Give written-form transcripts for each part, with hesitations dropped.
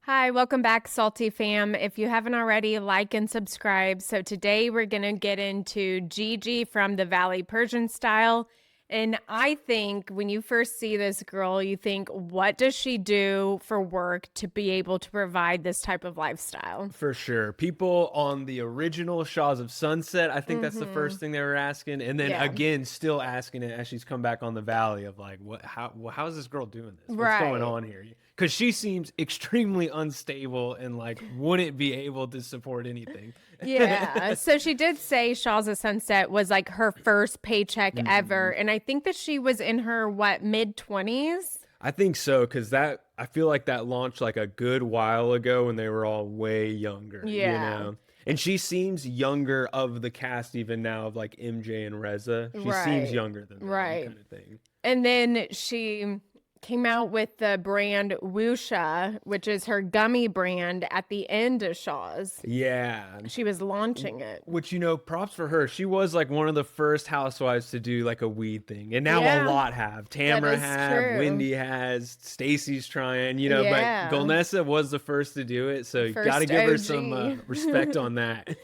Hi, welcome back, Salty Fam. If you haven't already, like and subscribe. So today we're going to get into Gigi from the Valley Persian Style. And I think when you first see this girl, you think, what does she do for work to be able to provide this type of lifestyle? For sure. People on the original Shahs of Sunset, I think that's the Mm-hmm. first thing they were asking. And then Yeah. again, still asking it as she's come back on the Valley of like, how is this girl doing this? What's going Right. on here? Because she seems extremely unstable and like wouldn't be able to support anything. Yeah. So she did say Shahs of Sunset was like her first paycheck ever. Mhm. And I think that she was in her, what, mid 20s? I think so, because I feel like that launched like a good while ago when they were all way younger, you Yeah. know? And she seems younger of the cast even now of like MJ and Reza. She seems Right. younger than them, Right. kind of thing. And then she came out with the brand Woosha, which is her gummy brand at the end of Shaw's. Yeah. She was launching it. Which, props for her. She was like one of the first housewives to do like a weed thing. And now a Yeah, lot have. that Tamara is have, true. Wendy has, Stacy's trying, but Yeah. Golnesa was the first to do it. So you got to First give her some OG. respect on that.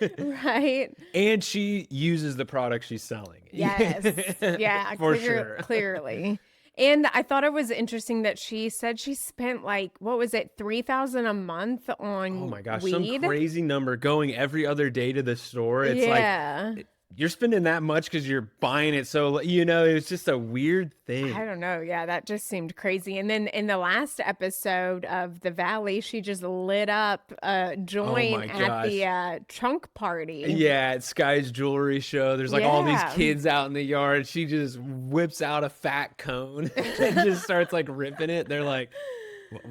Right? And she uses the product she's selling. Yes. Yeah, For sure. clearly. And I thought it was interesting that she said she spent like, what was it, 3,000 a month Oh on my gosh, some weed? crazy number going every other day to the store. It's like Yeah. you're spending that much because you're buying it. So, it's just a weird I thing. don't know. Yeah, that just seemed crazy. And then in the last episode of The Valley, she just lit up a Oh joint my at the gosh. trunk party. Yeah, at Sky's jewelry show, there's like all these Yeah. kids out in the yard. She just whips out a fat cone and just starts like ripping it. They're like,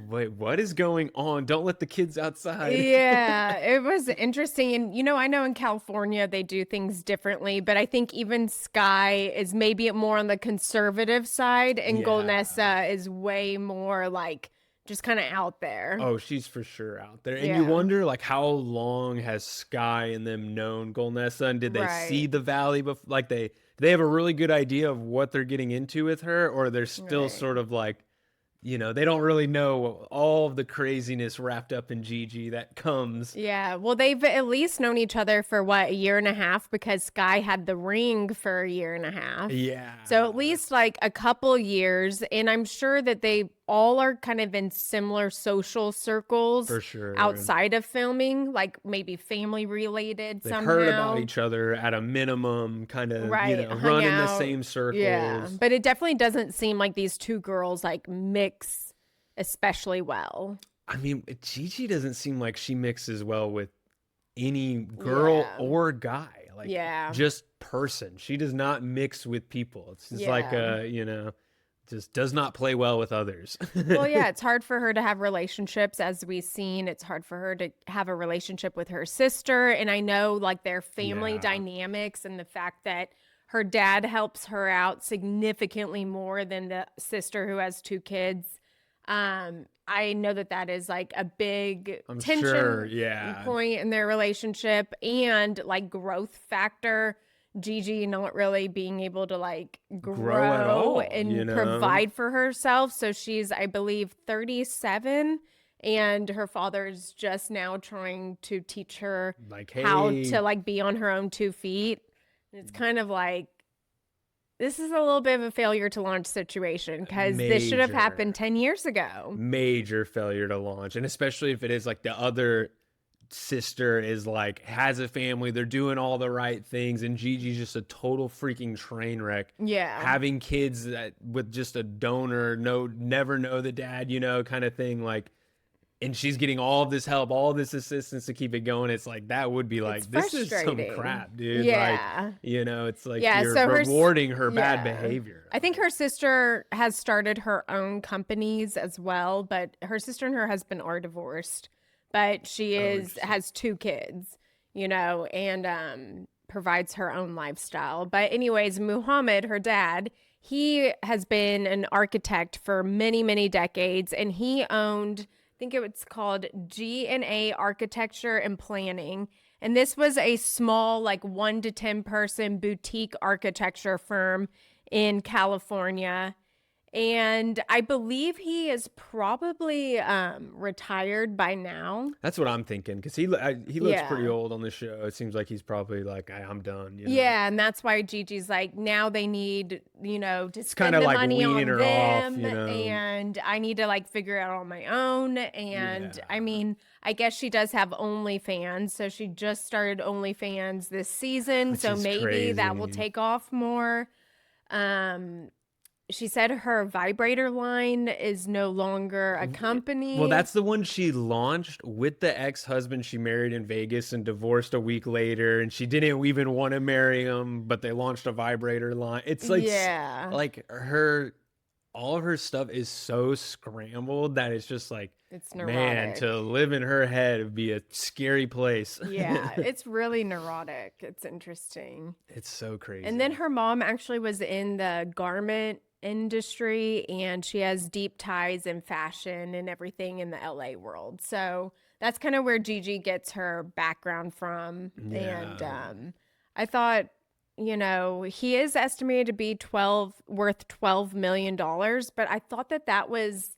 Wait, what is going on? Don't let the kids outside." Yeah, it was interesting. And, I know in California they do things differently, but I think even Sky is maybe more on the conservative side, and Yeah. Golnesa is way more like just kind of out there. Oh, she's for sure out there. And you Yeah, wonder like how long has Sky and them known Golnesa, and did they see right, the valley before? Like they have a really good idea of what they're getting into with her, or they're still right. sort of like, they don't really know all of the craziness wrapped up in Gigi that comes. Yeah, well, they've at least known each other for what, a year and a half, because Sky had the ring for a year and a half. Yeah. So at least like a couple years. And I'm sure that they all are kind of in similar social circles For sure. outside of filming, like maybe family related They've heard about somehow. each other at a minimum, kind of, Right, hung run in the out. same Yeah, circles. but it definitely doesn't seem like these two girls like mix especially well. I mean, Gigi doesn't seem like she mixes well with any girl Yeah. or guy, like Yeah. just person. She does not mix with people. It's just like Yeah. just does not play well with others. Well, yeah, it's hard for her to have relationships, as we've seen. It's hard for her to have a relationship with her sister. And I know like their family Yeah. dynamics and the fact that her dad helps her out significantly more than the sister who has two kids. I know that that is like a big I'm sure, tension yeah. point in their relationship and like growth factor. Gigi not really being able to like Grow at grow all, and provide for herself. So she's, I believe, 37, and her father's just now trying to teach her Like, how hey, to like be on her own 2 feet. And it's kind of like this is a little bit of a failure to launch situation because this should have happened major, 10 years ago. major failure to launch. And especially if it is like the other sister is like has a family, they're doing all the right things, and Gigi's just a total freaking train wreck. Yeah. Having kids that with just a donor, never know the dad, kind of thing, like, and she's getting all of this help, all this assistance to keep it going. It's like that would be like It's this is some frustrating. crap, dude. Yeah. Like, it's like Yeah, you're so rewarding her bad yeah. behavior. I think her sister has started her own companies as well, but her sister and her husband are divorced. But she Interesting. has two kids, and provides her own lifestyle. But anyways, Muhammad, her dad, he has been an architect for many, many decades, and he owned, I think it was called G&A Architecture and Planning. And this was a small, like 1 to 10 person boutique architecture firm in California. And I believe he is probably retired by now. That's what I'm thinking because he looks pretty Yeah. old on the show. It seems like he's probably like, I'm done, you know. Yeah, and that's why Gigi's like, now they need, to It's kind spend of the like money weaning on her off, them, you know. and I need to like figure it out on my own. Yeah, And I mean, I guess she does have OnlyFans, so she just started OnlyFans this season, which so is maybe that will crazy. take off more. Um, she said her vibrator line is no longer a Well, company. that's the one she launched with the ex-husband she married in Vegas and divorced a week later, and she didn't even want to marry him, but they launched a vibrator line. It's like Yeah, like her all of her stuff is so scrambled that it's just like, it's man, neurotic. to live in her head would be a scary place. Yeah, it's really neurotic. It's interesting. It's so And then crazy. her mom actually was in the garment industry, and she has deep ties in fashion and everything in the LA world. So that's kind of where Gigi gets her background from. And Yeah. I thought, he is estimated to be worth $12 million, but I thought that that was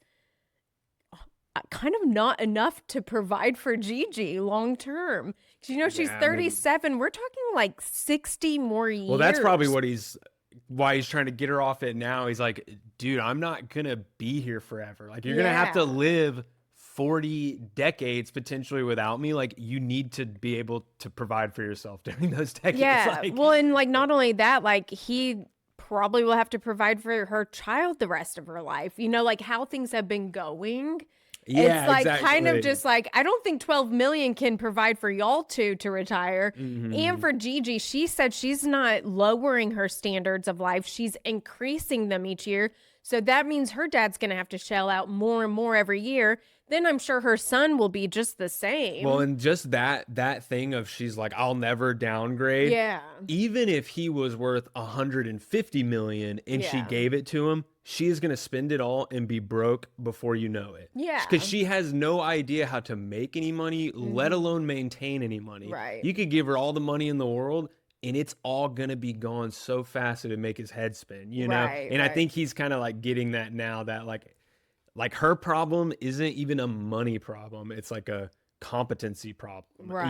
kind of not enough to provide for Gigi long term. 'Cause, she's Yeah, maybe. 37. We're talking like 60 more Well, that's probably years. what why he's trying to get her off it now. He's like, dude, I'm not gonna be here forever. Like, you're gonna have to Yeah. live 40 decades potentially without me. Like, you need to be able to provide for yourself during those decades. Yeah. Like, Well, and like not only that, like he probably will have to provide for her child the rest of her life. Like how things have been going. It's yeah, like kind of exactly. just like I don't think 12 million can provide for y'all two to retire. And Hmm. for Gigi, she said she's not lowering her standards of life. She's increasing them each year. So that means her dad's going to have to shell out more and more every year. Then I'm sure her son will be just the Well, same. and just that thing of she's like, I'll never downgrade. Yeah. Even if he was worth 150 million and she Yeah. gave it to him, she is going to spend it all and be broke before you know it. Because Yeah. she has no idea how to make any money, let Mhm. alone maintain any money. Right. You could give her all the money in the world and it's all going to be gone so fast it'd make his head spin, you know? Right, And I right. think he's kind of like getting that now that like her problem isn't even a money problem. It's like a competency problem, Right.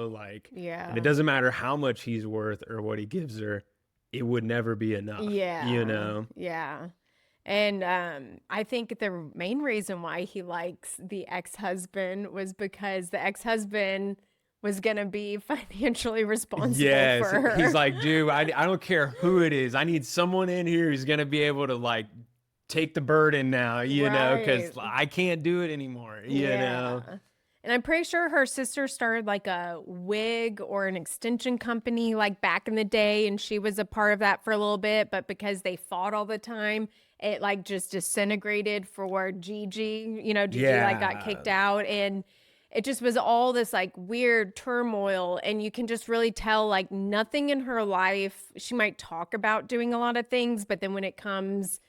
like, and it Yeah. doesn't matter how much he's worth or what he gives her, it would never be enough, Yeah. Yeah. And I think the main reason why he likes the ex-husband was because the ex-husband was going to be financially responsible for Yes, he's her. like, dude, I don't care who it is. I need someone in here who's gonna be able to like take the burden now, because Right. I can't do it anymore, Yeah. And I'm pretty sure her sister started like a wig or an extension company like back in the day, and she was a part of that for a little bit, but because they fought all the time, it like just disintegrated for Gigi. Gigi like got Yeah. kicked out, and it just was all this like weird turmoil, and you can just really tell like nothing in her life. She might talk about doing a lot of things, but then when it comes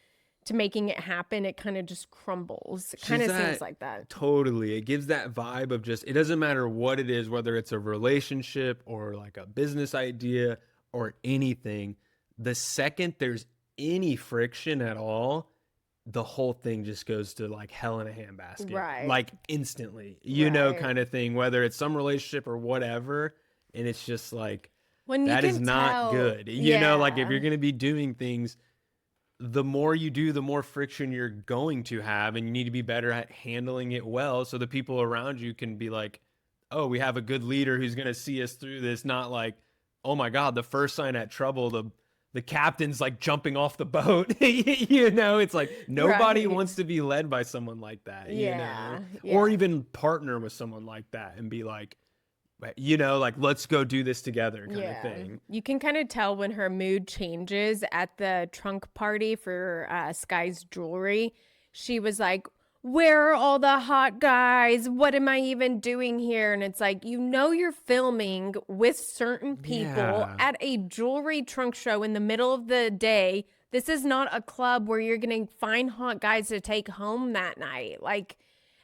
to making it happen, it kind of just crumbles. It kind She's of seems that like that. totally. It gives that vibe of just, it doesn't matter what it is, whether it's a relationship or like a business idea or anything. The second there's any friction at all, the whole thing just goes to like hell in a handbasket, Right. like instantly, Right. kind of thing, whether it's some relationship or whatever. And it's just like, When you that is can not tell, good. Like if yeah. you're going to be doing things, the more you do, the more friction you're going to have, and you need to be better at handling it well so the people around you can be like, oh, we have a good leader who's going to see us through this, not like, oh my God, the first sign at trouble, the captain's like jumping off the boat. It's like nobody Right. wants to be led by someone like that, Yeah. or Yeah. even partner with someone like that and be like, like, let's go do this together kind of Yeah. thing. You can kind of tell when her mood changes at the trunk party for Sky's jewelry. She was like, where are all the hot guys? What am I even doing here? And it's like, you're filming with certain people Yeah. at a jewelry trunk show in the middle of the day. This is not a club where you're going to find hot guys to take home that night. Like,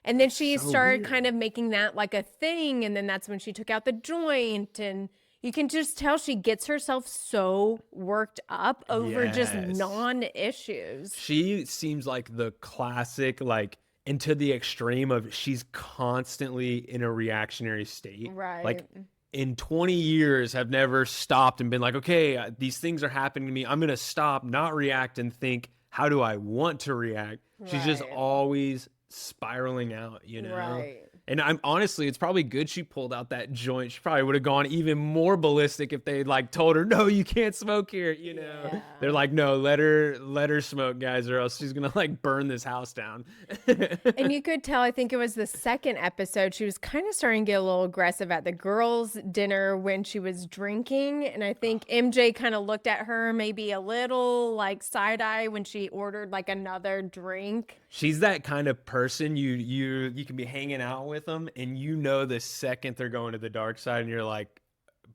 and then she So started kind weird. of making that like a thing. And then that's when she took out the joint. And, You can just tell she gets herself so worked up over just Yes. non-issues. She seems like the classic, like, and to the extreme of she's constantly in a reactionary state. Right. Like, in 20 years have never stopped and been like, okay, these things are happening to me. I'm going to stop, not react, and think, how do I want to react? She's just Right. always spiraling out, you know? Right. And I'm honestly, it's probably good she pulled out that joint. She probably would have gone even more ballistic if they like told her, no, you can't smoke here. You know, Yeah. they're like, no, let her smoke, guys, or else she's gonna like burn this house down. And you could tell, I think it was the second episode, she was kind of starting to get a little aggressive at the girls' dinner when she was drinking. And I think MJ kind of looked at her maybe a little like side eye when she ordered like another drink. She's that kind of person you can be hanging out with them, and you know the second they're going to the dark side, and you're like,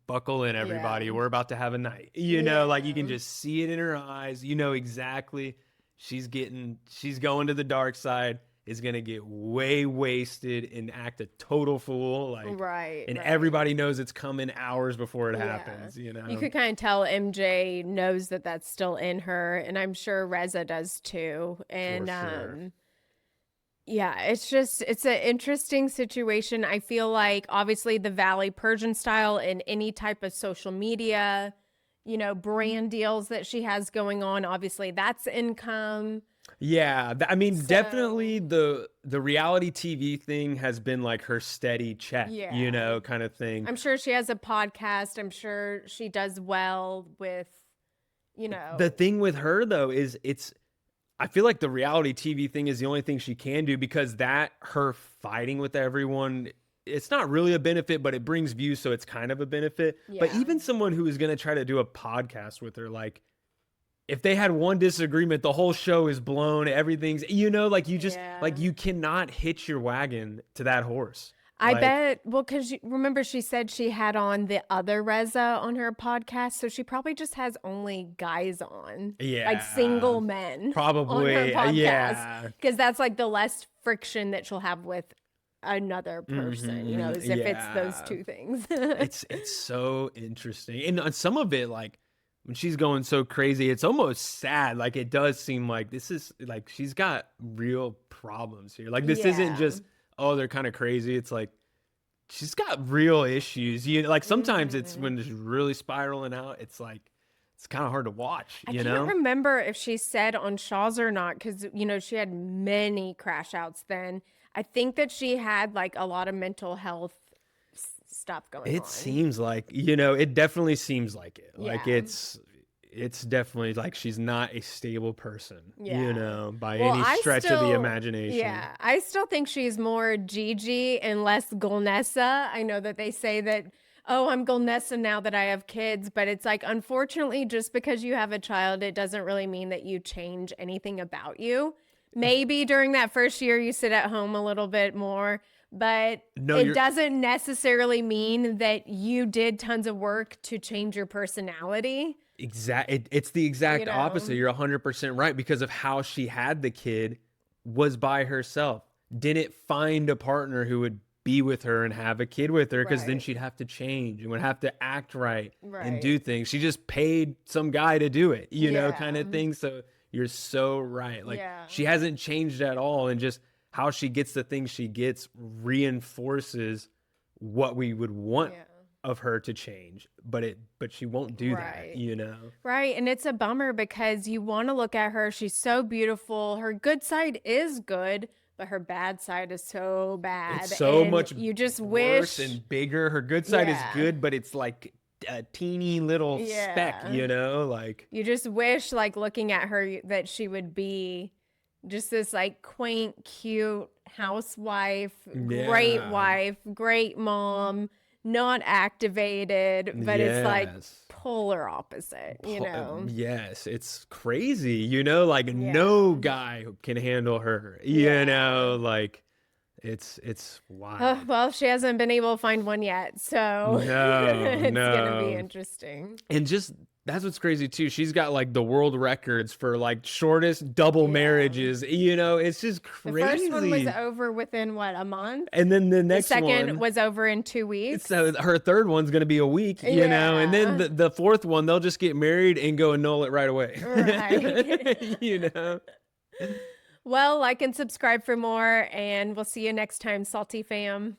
buckle in, everybody. Yeah. We're about to have a night. You know, like you can Yeah. just see it in her eyes. You know exactly she's going to the dark side, is gonna get way wasted and act a total fool. Like, Right. and right. everybody knows it's coming hours before it Yeah. happens. You know, You could kind of tell MJ knows that that's still in her, and I'm sure Reza does too. And sure. yeah, it's an interesting situation. I feel like obviously the Valley Persian style in any type of social media, brand deals that she has going on, obviously that's income. Yeah, I mean, So definitely the reality TV thing has been like her steady check, yeah. you know, kind of thing. I'm sure she has a podcast. I'm sure she does well with, The thing with her though is I feel like the reality TV thing is the only thing she can do, because that her fighting with everyone, it's not really a benefit, but it brings views, so it's kind of a benefit. But Yeah. even someone who is going to try to do a podcast with her, like, if they had one disagreement, the whole show is blown. Everything's, like you just, like, Yeah. you cannot hitch your wagon to that horse. I Like, bet, well, because remember she said she had on the other Reza on her podcast, so she probably just has only guys on, like single yeah, men on probably, her podcast, yeah. because that's like the less friction that she'll have with another person, is if it's those Yeah. two things. It's so interesting. And on some of it, like, when she's going so crazy, it's almost sad. Like, it does seem like this is like she's got real problems here. Like, this isn't Yeah. just, oh, they're kind of crazy. It's like she's got real issues. Like, sometimes it's when it's really spiraling out, it's like it's kind of hard to watch, I you can't know? remember if she said on Shaw's or not, because she had many crash outs then. I think that she had like a lot of mental health stuff going on. It seems like, it definitely seems like it. Like, Yeah. it's definitely like she's not a stable person, Yeah. by Well, any I stretch of the still- imagination. Yeah, I still think she's more Gigi and less Golnesa. I know that they say that, oh, I'm Golnesa now that I have kids, but it's like, unfortunately, just because you have a child, it doesn't really mean that you change anything about you. Maybe during that first year, you sit at home a little bit more, but No, it you're- doesn't necessarily mean that you did tons of work to change your personality. It's the exact know? opposite. You're 100% right, because of how she had the kid, was by herself. Didn't find a partner who would be with her and have a kid with her, because then Right. she'd have to change and would have to act right and Right. do things. She just paid some guy to do it, kind Yeah. of thing. So you're so right. Like, Yeah. she hasn't changed at all, and just how she gets the things she gets reinforces what we would want Yeah. of her to change, but she won't do Right. that. Right. And it's a bummer because you want to look at her. She's so beautiful. Her good side is good, but her bad side is so bad. It's so And much you just worse wish. and bigger. Her good side is Yeah. good, but it's like a teeny little speck, Yeah. like, You just wish, like, looking at her, that she would be just this, like, quaint, cute housewife, great Yeah. wife, great mom, not activated, but it's like Yes. polar opposite, Yes, it's crazy, like, Yeah. no guy can handle her, Yeah. like, it's wild. Well, she hasn't been able to find one yet, so No, it's gonna be no. interesting. And just That's what's crazy too. She's got like the world records for like shortest double Yeah. marriages. You know, it's just The first one was crazy. over within what, a month? And then the The next second one, was over in 2 weeks. so her third one's gonna be a week, you know, and then Yeah. the fourth one, they'll just get married and go annul it right away. Right. You know? Well, like and subscribe for more, and we'll see you next time, Salty Fam.